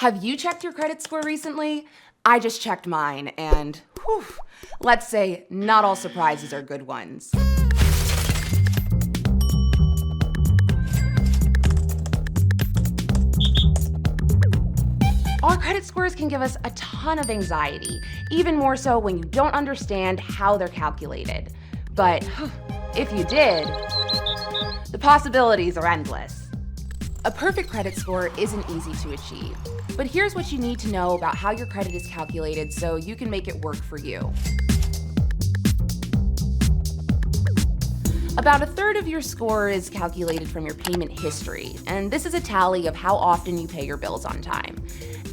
Have you checked your credit score recently? I just checked mine, and whew, let's say not all surprises are good ones. Our credit scores can give us a ton of anxiety, even more so when you don't understand how they're calculated. But if you did, the possibilities are endless. A perfect credit score isn't easy to achieve, but here's what you need to know about how your credit is calculated so you can make it work for you. About a third of your score is calculated from your payment history, and this is a tally of how often you pay your bills on time.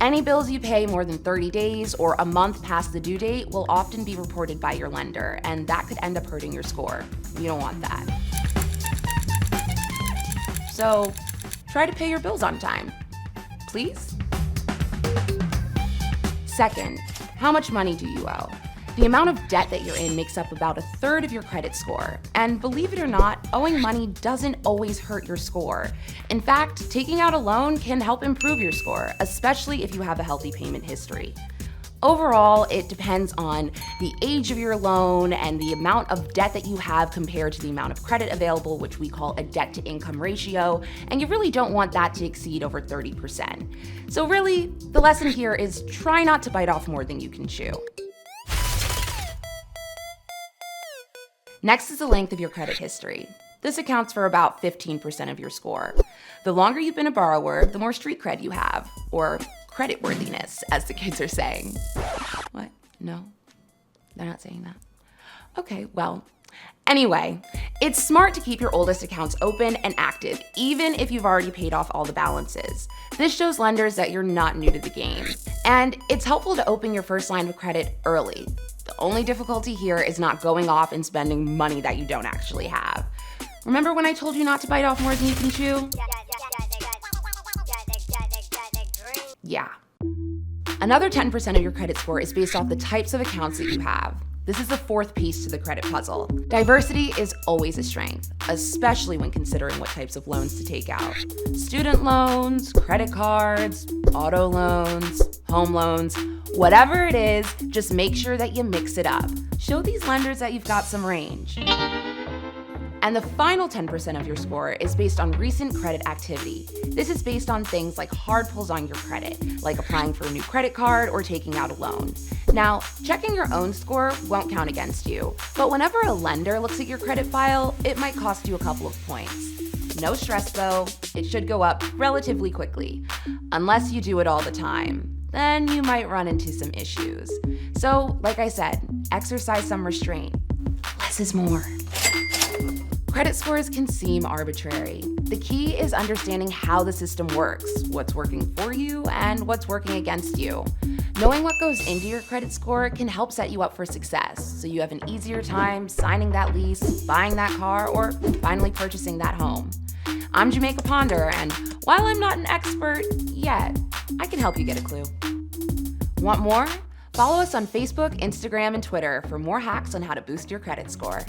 Any bills you pay more than 30 days or a month past the due date will often be reported by your lender, and that could end up hurting your score. You don't want that. So, try to pay your bills on time, please. Second, how much money do you owe? The amount of debt that you're in makes up about a third of your credit score. And believe it or not, owing money doesn't always hurt your score. In fact, taking out a loan can help improve your score, especially if you have a healthy payment history. Overall, it depends on the age of your loan and the amount of debt that you have compared to the amount of credit available, which we call a debt-to-income ratio, and you really don't want that to exceed over 30%. So really, the lesson here is try not to bite off more than you can chew. Next is the length of your credit history. This accounts for about 15% of your score. The longer you've been a borrower, the more street cred you have, or creditworthiness, as the kids are saying. What? No? They're not saying that? Okay, well, anyway, it's smart to keep your oldest accounts open and active, even if you've already paid off all the balances. This shows lenders that you're not new to the game. And it's helpful to open your first line of credit early. The only difficulty here is not going off and spending money that you don't actually have. Remember when I told you not to bite off more than you can chew? Yeah. Another 10% of your credit score is based off the types of accounts that you have. This is the fourth piece to the credit puzzle. Diversity is always a strength, especially when considering what types of loans to take out. Student loans, credit cards, auto loans, home loans, whatever it is, just make sure that you mix it up. Show these lenders that you've got some range. And the final 10% of your score is based on recent credit activity. This is based on things like hard pulls on your credit, like applying for a new credit card or taking out a loan. Now, checking your own score won't count against you, but whenever a lender looks at your credit file, it might cost you a couple of points. No stress though, it should go up relatively quickly. Unless you do it all the time, then you might run into some issues. So, like I said, exercise some restraint. Less is more. Credit scores can seem arbitrary. The key is understanding how the system works, what's working for you and what's working against you. Knowing what goes into your credit score can help set you up for success, so you have an easier time signing that lease, buying that car, or finally purchasing that home. I'm Jamaica Ponder, and while I'm not an expert yet, I can help you get a clue. Want more? Follow us on Facebook, Instagram, and Twitter for more hacks on how to boost your credit score.